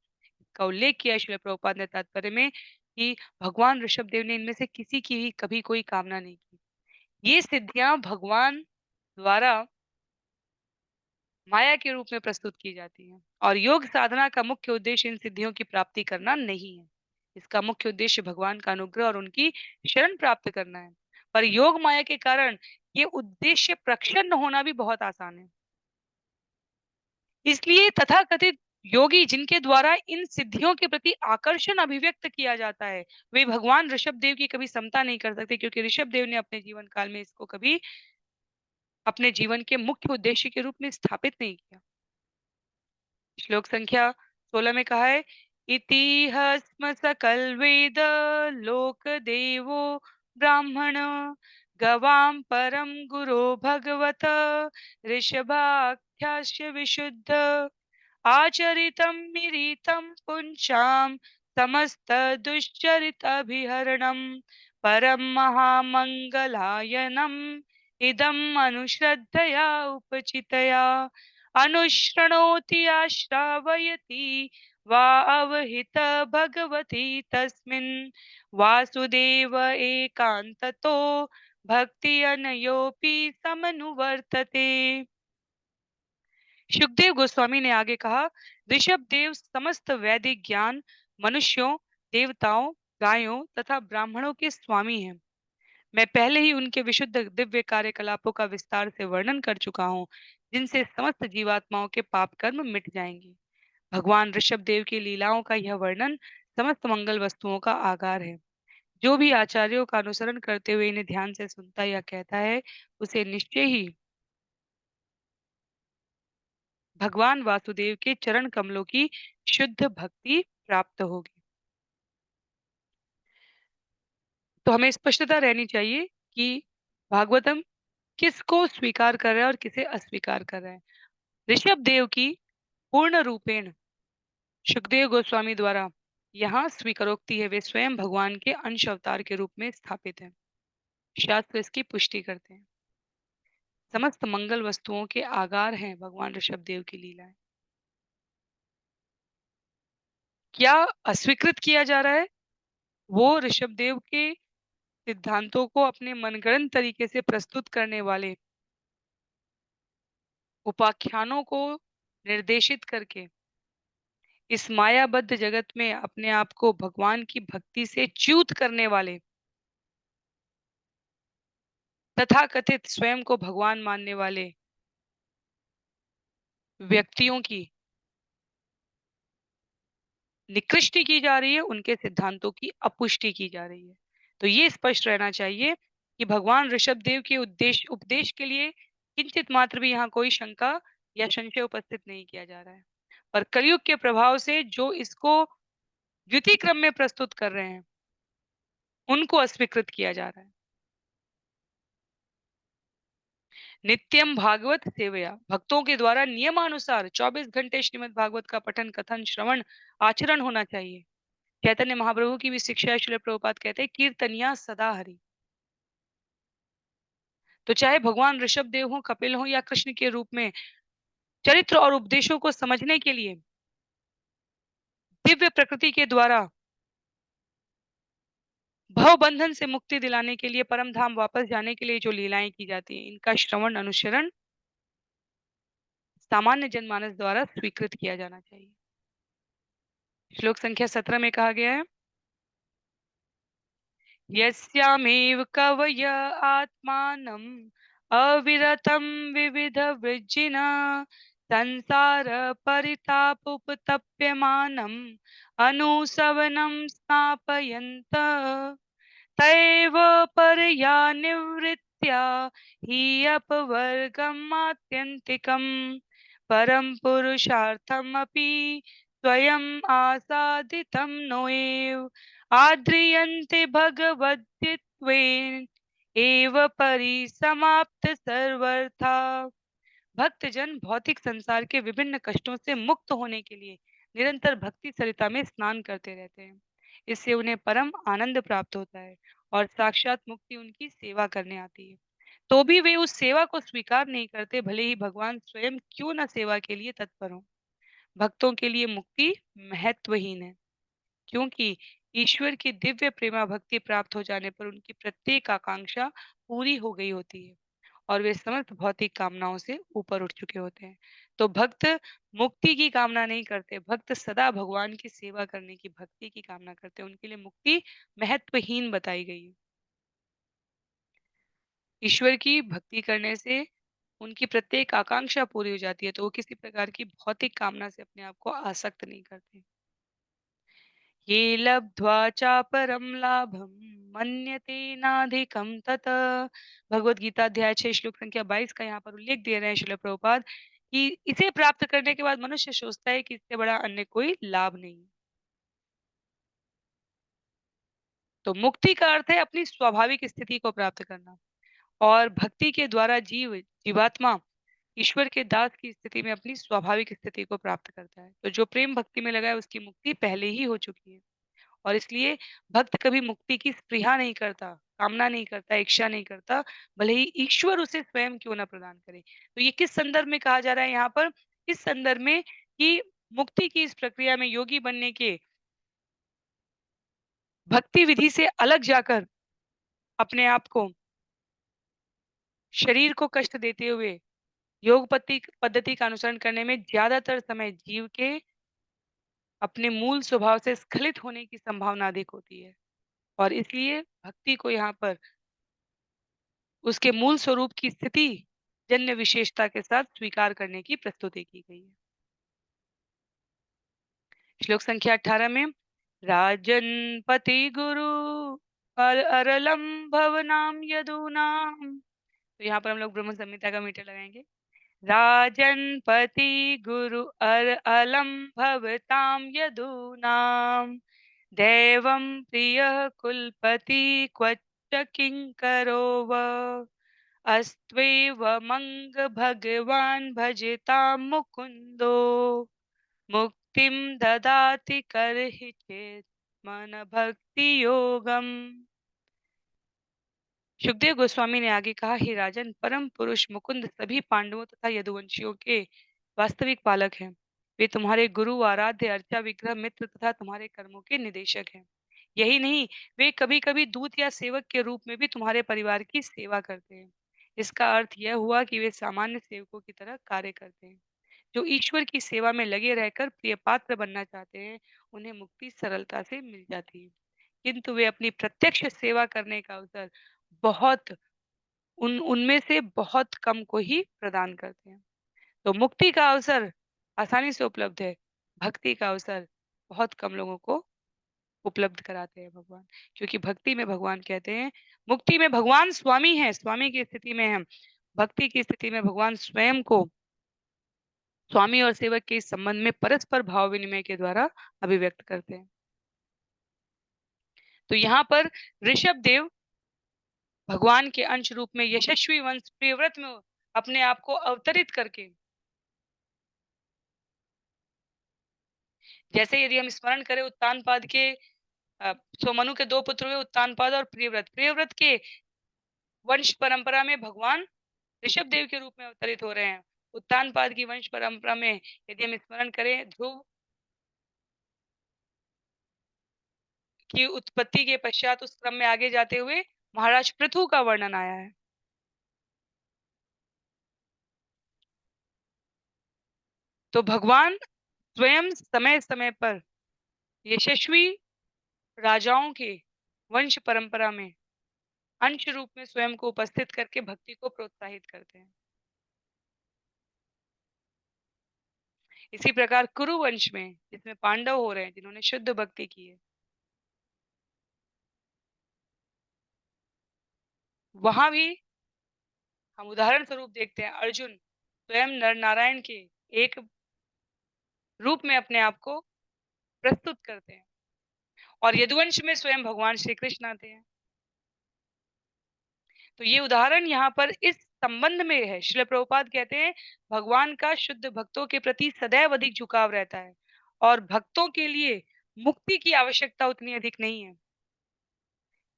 का उल्लेख किया है श्रील प्रभुपाद ने तात्पर्य में, कि भगवान ऋषभदेव ने इनमें से किसी की भी कभी कोई कामना नहीं की। ये सिद्धियां भगवान द्वारा माया के रूप में प्रस्तुत की जाती हैं और योग साधना का मुख्य उद्देश्य इन सिद्धियों की प्राप्ति करना नहीं है। इसका मुख्य उद्देश्य भगवान का अनुग्रह और उनकी शरण प्राप्त करना है। पर योग माया के कारण ये उद्देश्य प्रक्षन्न होना भी बहुत आसान है। इसलिए तथाकथित योगी जिनके द्वारा इन सिद्धियों के प्रति आकर्षण अभिव्यक्त किया जाता है, वे भगवान ऋषभदेव की कभी समता नहीं कर सकते, क्योंकि ऋषभदेव ने अपने जीवन काल में इसको कभी अपने जीवन के मुख्य उद्देश्य के रूप में स्थापित नहीं किया। श्लोक संख्या 16 में कहा है, इतिहस्म सकल वेद लोक देवो ब्राह्मण गवाम परम गुरो भगवत ऋषभाख्यास्य विशुद्ध आचरितं मिरितं पुंसां समस्त दुश्चरित अभिहरणं परम महामंगलायनम् इदम् अनुश्रद्धया उपचितया अनुशृणोति आश्रावयति वा अवहित भगवती तस्मिन् वासुदेव एकान्ततो भक्ति अनयोऽपि समनुवर्तते। सुखदेव गोस्वामी ने आगे कहा, ऋषभ देव समस्त वैदिक ज्ञान, मनुष्यों, देवताओं, गायों तथा ब्राह्मणों के स्वामी हैं। मैं पहले ही उनके विशुद्ध दिव्य कार्यकलापों का विस्तार से वर्णन कर चुका हूँ, जिनसे समस्त जीवात्माओं के पाप कर्म मिट जाएंगे। भगवान ऋषभ देव की लीलाओं का यह वर्णन समस्त मंगल वस्तुओं का आगार है। जो भी आचार्यों का अनुसरण करते हुए इन्हें ध्यान से सुनता या कहता है, उसे निश्चय ही भगवान वासुदेव के चरण कमलों की शुद्ध भक्ति प्राप्त होगी। तो हमें स्पष्टता रहनी चाहिए कि भागवतम किसको स्वीकार कर रहा है और किसे अस्वीकार कर रहा है। ऋषभ देव की पूर्ण रूपेण सुखदेव गोस्वामी द्वारा यहाँ स्वीकारोक्ति है, वे स्वयं भगवान के अंश अवतार के रूप में स्थापित हैं। शास्त्र इसकी पुष्टि करते हैं। समस्त मंगल वस्तुओं के आगार हैं भगवान ऋषभ देव की लीलाएं। क्या अस्वीकृत किया जा रहा है? वो ऋषभ देव के सिद्धांतों को अपने मनगढ़ंत तरीके से प्रस्तुत करने वाले उपाख्यानों को निर्देशित करके इस मायाबद्ध जगत में अपने आप को भगवान की भक्ति से च्युत करने वाले तथाकथित स्वयं को भगवान मानने वाले व्यक्तियों की निकृष्टि की जा रही है, उनके सिद्धांतों की अपुष्टि की जा रही है। तो ये स्पष्ट रहना चाहिए कि भगवान ऋषभ देव के उद्देश्य उपदेश के लिए किंचित मात्र भी यहाँ कोई शंका या संशय उपस्थित नहीं किया जा रहा है। और कलयुग के प्रभाव से जो इसको द्वितीय क्रम में प्रस्तुत कर रहे हैं, उनको अस्वीकृत किया जा रहा है। नित्यम भागवत सेवया, भक्तों के द्वारा नियमानुसार 24 घंटे श्रीमद् भागवत का पठन, कथन, श्रवण, आचरण होना चाहिए। चैतन्य महाप्रभु की भी शिक्षा है, श्रील प्रभुपाद कहते हैं कीर्तनिया सदा हरि। तो चाहे भगवान ऋषभ देव हो, कपिल हो या कृष्ण के रूप में, चरित्र और उपदेशों को समझने के लिए दिव्य प्रकृति के द्वारा भव बंधन से मुक्ति दिलाने के लिए, परम धाम वापस जाने के लिए जो लीलाएं की जाती है, इनका श्रवण अनुसरण सामान्य जनमानस द्वारा स्वीकृत किया जाना चाहिए। श्लोक संख्या 17 में कहा गया है, यस्यामेव कवय आत्मानम् अविरतं विविध वृज्जिना संसार परितापोपतप्यमानम् अनुसवनं स्नापयन्त तैव परया निवृत्त्या हि अपवर्गम् आत्यन्तिकम् परम पुरुषार्थमपि स्वयं आसादितं नोएव आद्रियन्ते भगवद्गीत्वेन एव परिसमाप्त सर्वथा। भक्तजन भौतिक संसार के विभिन्न कष्टों से मुक्त होने के लिए निरंतर भक्ति सरिता में स्नान करते रहते हैं। इससे उन्हें परम आनंद प्राप्त होता है और साक्षात मुक्ति उनकी सेवा करने आती है। तो भी वे उस सेवा को स्वीकार नहीं करते, भले ही भगवान स्वयं क्यों न सेवा के लिए तत्पर हो। भक्तों के लिए मुक्ति महत्वहीन है, क्योंकि ईश्वर की दिव्य प्रेमा भक्ति प्राप्त हो जाने पर उनकी प्रत्येक आकांक्षा पूरी हो गई होती है और वे समस्त भौतिक कामनाओं से ऊपर उठ चुके होते हैं। तो भक्त मुक्ति की कामना नहीं करते, भक्त सदा भगवान की सेवा करने की भक्ति की कामना करते हैं। उनके लिए मुक्ति महत्वहीन बताई गई है। ईश्वर की भक्ति करने से उनकी प्रत्येक आकांक्षा पूरी हो जाती है, तो वो किसी प्रकार की भौतिक कामना से अपने आप को आसक्त नहीं करते। ये लब्ध्वा चापरं लाभं मन्यते नाधिकं तत्। भगवद गीता अध्याय 6 श्लोक संख्या 22 का यहाँ पर उल्लेख दे रहे हैं श्रील प्रभुपाद कि इसे प्राप्त करने के बाद मनुष्य सोचता है कि इससे बड़ा अन्य कोई लाभ नहीं। तो मुक्ति का अर्थ है अपनी स्वाभाविक स्थिति को प्राप्त करना और भक्ति के द्वारा जीवात्मा ईश्वर के दास की स्थिति में अपनी स्वाभाविक स्थिति को प्राप्त करता है। तो जो प्रेम भक्ति में लगा है उसकी मुक्ति पहले ही हो चुकी है और इसलिए भक्त कभी मुक्ति की स्पृहा नहीं करता, कामना नहीं करता, इच्छा नहीं करता, भले ही ईश्वर उसे स्वयं क्यों ना प्रदान करे। तो ये किस संदर्भ में कहा जा रहा है यहाँ पर? इस संदर्भ में कि मुक्ति की इस प्रक्रिया में योगी बनने के भक्ति विधि से अलग जाकर अपने आप को शरीर को कष्ट देते हुए योग पत्ति पद्धति का अनुसरण करने में ज्यादातर समय जीव के अपने मूल स्वभाव से स्खलित होने की संभावना अधिक होती है और इसलिए भक्ति को यहाँ पर उसके मूल स्वरूप की स्थिति जन्य विशेषता के साथ स्वीकार करने की प्रस्तुति की गई है। श्लोक संख्या 18 में राजन पति गुरु अरलम भवनाम यदूनाम। तो यहाँ पर हम लोग ब्रह्म संहिता का मीटर लगाएंगे। राजन पति गुरु अलम भवताम यदूनाम दैवं प्रियः कुलपति क्वच किंकरो व अस्त्वेव मंग भगवान भजतां मुकुंदो मुक्तिं ददाति करहि चेत् मन भक्ति योगम। सुखदेव गोस्वामी ने आगे कहा, हे राजन, परम पुरुष मुकुंद सभी पांडवों तथा यदुवंशियों के वास्तविक पालक हैं। वे तुम्हारे गुरु, आराध्य, अर्चा, विग्रह, मित्र तथा तुम्हारे कर्मों के निदेशक हैं। यही नहीं, वे कभी कभी दूत या सेवक के रूप में भी तुम्हारे परिवार की सेवा करते हैं। इसका अर्थ यह हुआ कि वे सामान्य सेवकों की तरह कार्य करते हैं। जो ईश्वर की सेवा में लगे रहकर प्रिय पात्र बनना चाहते हैं, उन्हें मुक्ति सरलता से मिल जाती है, किंतु वे अपनी प्रत्यक्ष सेवा करने का अवसर बहुत उनमें से बहुत कम को ही प्रदान करते हैं। तो मुक्ति का अवसर आसानी से उपलब्ध है, भक्ति का अवसर बहुत कम लोगों को उपलब्ध कराते हैं भगवान। क्योंकि भक्ति में भगवान कहते हैं, मुक्ति में भगवान स्वामी है, स्वामी की स्थिति में हम, भक्ति की स्थिति में भगवान स्वयं को स्वामी और सेवक के इस संबंध में परस्पर भाव विनिमय के द्वारा अभिव्यक्त करते हैं। तो यहाँ पर ऋषभ देव भगवान के अंश रूप में यशस्वी वंश प्रियव्रत में अपने आप को अवतरित करके, जैसे यदि हम स्मरण करें उत्तानपाद के सो मनु के दो पुत्र हुए, उत्तानपाद और प्रियव्रत। प्रियव्रत के वंश परंपरा में भगवान ऋषभ देव के रूप में अवतरित हो रहे हैं। उत्तानपाद की वंश परंपरा में यदि हम स्मरण करें, ध्रुव की उत्पत्ति के पश्चात उस क्रम में आगे जाते हुए महाराज पृथु का वर्णन आया है। तो भगवान स्वयं समय समय पर यशस्वी राजाओं के वंश परंपरा में अंश रूप में स्वयं को उपस्थित करके भक्ति को प्रोत्साहित करते हैं। इसी प्रकार कुरु वंश में, जिसमें पांडव हो रहे हैं, जिन्होंने शुद्ध भक्ति की है, वहां भी हम उदाहरण स्वरूप देखते हैं अर्जुन स्वयं नर नारायण के एक रूप में अपने आप को प्रस्तुत करते हैं। और यदुवंश में स्वयं भगवान श्री कृष्ण आते हैं। तो ये उदाहरण यहाँ पर इस संबंध में है। श्रील प्रभुपाद कहते हैं, भगवान का शुद्ध भक्तों के प्रति सदैव अधिक झुकाव रहता है और भक्तों के लिए मुक्ति की आवश्यकता उतनी अधिक नहीं है।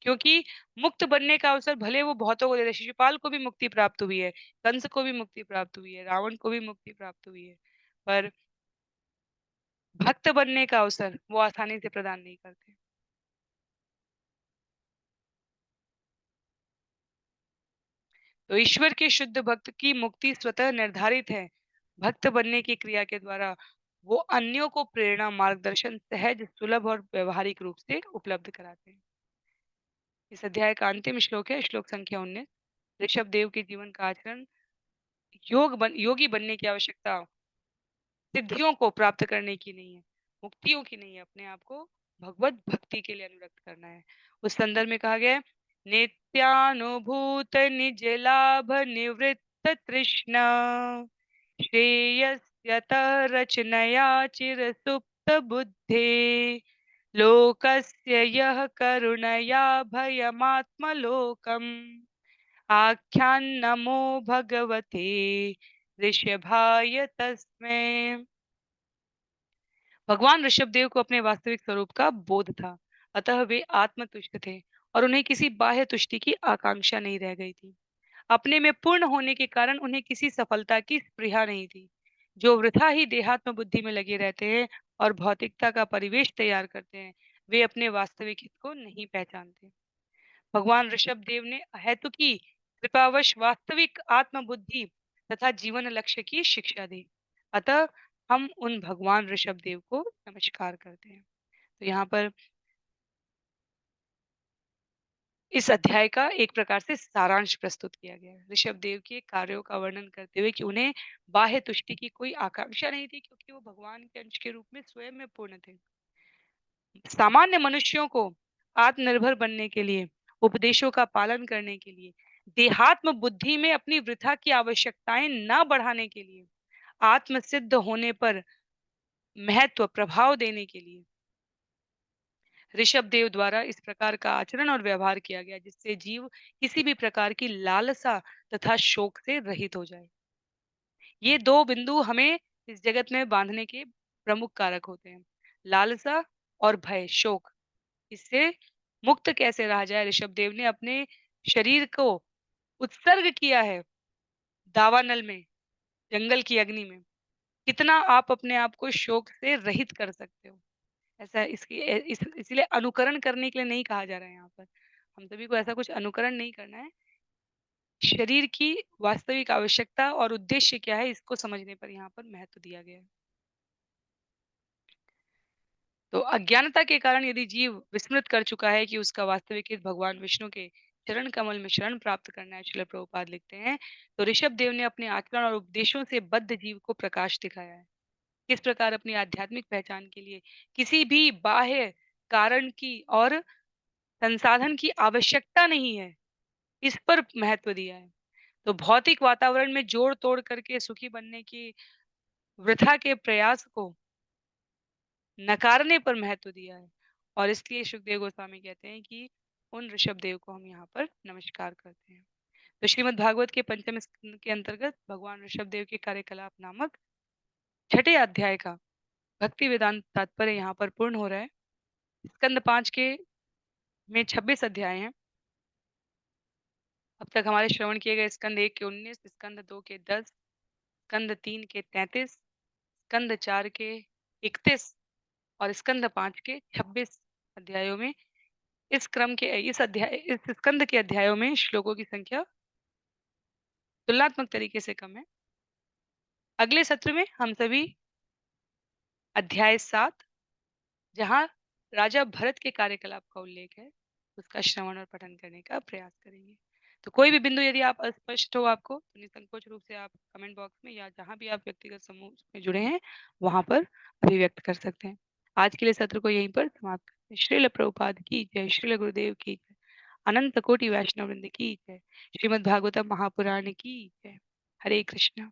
क्योंकि मुक्त बनने का अवसर भले वो बहुतों को देते, शिशुपाल को भी मुक्ति प्राप्त हुई है, कंस को भी मुक्ति प्राप्त हुई है, रावण को भी मुक्ति प्राप्त हुई है, पर भक्त बनने का अवसर वो आसानी से प्रदान नहीं करते। तो ईश्वर के शुद्ध भक्त की मुक्ति स्वतः निर्धारित है। भक्त बनने की क्रिया के द्वारा वो अन्यों को प्रेरणा, मार्गदर्शन सहज, सुलभ और व्यवहारिक रूप से उपलब्ध कराते हैं। इस अध्याय का अंतिम श्लोक है, श्लोक संख्या 19। ऋषभ देव के जीवन का आचरण योगी बनने की आवश्यकता सिद्धियों को प्राप्त करने की नहीं है, मुक्तियों की नहीं है, अपने आप को भगवत भक्ति के लिए अनुरक्त करना है। उस संदर्भ में कहा गया है, नित्यानुभूत निज लाभ निवृत्त तृष्णा श्रेयस्यत रचनया चिर सुप्त बुद्धे लोकस्य यः करुणया भयमात्मलोकम् आख्यान्नमो भगवते ऋषभाय तस्मै। भगवान ऋषभदेव को अपने वास्तविक स्वरूप का बोध था, अतः वे आत्मतुष्ट थे और उन्हें किसी बाह्य तुष्टि की आकांक्षा नहीं रह गई थी। अपने में पूर्ण होने के कारण उन्हें किसी सफलता की स्पृहा नहीं थी। जो वृथा ही देहात्म बुद्धि में लगे रहते हैं और भौतिकता का परिवेश तैयार करते हैं, वे अपने वास्तविक हित को नहीं पहचानते। भगवान ऋषभदेव ने अहेतुकी कृपावश वास्तविक आत्मबुद्धि तथा जीवन लक्ष्य की शिक्षा दी। अतः हम उन भगवान ऋषभदेव को नमस्कार करते हैं। तो यहाँ पर इस अध्याय का एक प्रकार से सारांश प्रस्तुत किया गया है। ऋषभदेव के कार्यों का वर्णन करते हुए कि उन्हें बाह्य तुष्टि की कोई आकांक्षा नहीं थी, क्योंकि वो भगवान के अंश के रूप में स्वयं में पूर्ण थे। सामान्य मनुष्यों को आत्मनिर्भर बनने के लिए, उपदेशों का पालन करने के लिए, देहात्म बुद्धि में अपनी वृथा की आवश्यकताएं न बढ़ाने के लिए, आत्मसिद्ध होने पर महत्व प्रभाव देने के लिए ऋषभदेव द्वारा इस प्रकार का आचरण और व्यवहार किया गया, जिससे जीव किसी भी प्रकार की लालसा तथा शोक से रहित हो जाए। ये दो बिंदु हमें इस जगत में बांधने के प्रमुख कारक होते हैं, लालसा और भय, शोक। इससे मुक्त कैसे रहा जाए, ऋषभदेव ने अपने शरीर को उत्सर्ग किया है दावानल में, जंगल की अग्नि में। कितना आप अपने आप को शोक से रहित कर सकते हो, ऐसा इसलिए अनुकरण करने के लिए नहीं कहा जा रहा है यहाँ पर। हम सभी को ऐसा कुछ अनुकरण नहीं करना है। शरीर की वास्तविक आवश्यकता और उद्देश्य क्या है, इसको समझने पर यहाँ पर महत्व दिया गया है। तो अज्ञानता के कारण यदि जीव विस्मृत कर चुका है कि उसका वास्तविक हित भगवान विष्णु के चरण कमल में शरण प्राप्त करना है, श्रील प्रभुपाद लिखते हैं, तो ऋषभ देव ने अपने आचरण और उपदेशों से बद्ध जीव को प्रकाश दिखाया है। किस प्रकार अपनी आध्यात्मिक पहचान के लिए किसी भी बाह्य कारण की और संसाधन की आवश्यकता नहीं है, इस पर महत्व दिया है। तो भौतिक वातावरण में जोड़ तोड़ करके सुखी बनने की वृथा के प्रयास को नकारने पर महत्व दिया है। और इसलिए सुखदेव गोस्वामी कहते हैं कि उन ऋषभदेव को हम यहाँ पर नमस्कार करते हैं। तो श्रीमद् भागवत के पंचम स्कंद के अंतर्गत भगवान ऋषभदेव के कार्यकलाप नामक छठे अध्याय का भक्ति वेदांत तात्पर्य यहाँ पर पूर्ण हो रहा है। स्कंद 5 के में 26 अध्याय हैं। अब तक हमारे श्रवण किए गए स्कंद 1 के 19, स्कंद 2 के 10, स्कंद 3 के 33, स्कंद 4 के 31 और स्कंद 5 के 26 अध्यायों में इस स्कंद के अध्यायों में श्लोकों की संख्या तुलनात्मक तरीके से कम है। अगले सत्र में हम सभी अध्याय 7, जहाँ राजा भरत के कार्यकलाप का उल्लेख है, उसका श्रवण और पठन करने का प्रयास करेंगे। तो कोई भी बिंदु यदि आप अस्पष्ट हो आपको, तो निसंकोच रूप से आप कमेंट बॉक्स में या जहाँ भी आप व्यक्तिगत समूह में जुड़े हैं वहां पर अभिव्यक्त कर सकते हैं। आज के लिए सत्र को यहीं पर समाप्त करते हैं। श्रील प्रभुपाद की जय, श्रील गुरुदेव की जय, अनंत कोटि वैष्णव वृंद की जय, श्रीमद् भागवतम महापुराण की जय। हरे कृष्ण।